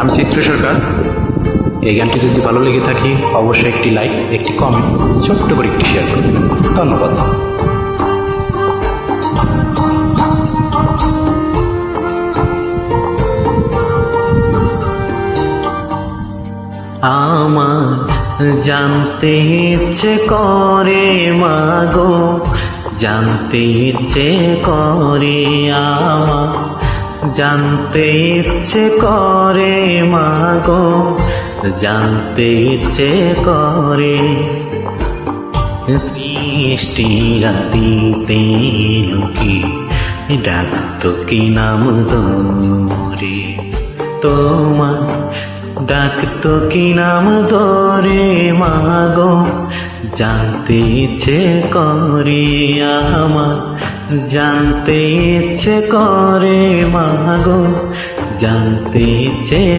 আমি চিত্র সরকার। এই গানটি যদি ভালো লেগে থাকে অবশ্যই একটি লাইক, একটি কমেন্ট, ছোট্ট করে একটি শেয়ার করুন। ধন্যবাদ। আমার জানতে ইচ্ছে করে মাগো, জানতে ইচ্ছে করে আমার, জানতে ইচ্ছে করে মাগো, জানতে ইচ্ছে করে সৃষ্টি রাতিতে লুকি ডাকতো কি নাম ধরে, তোমার ডাকতো কি নাম ধরে মাগো, জানতে ইচ্ছে করে আমার, জানতে ইচ্ছে করে মাগো, জানতে ইচ্ছে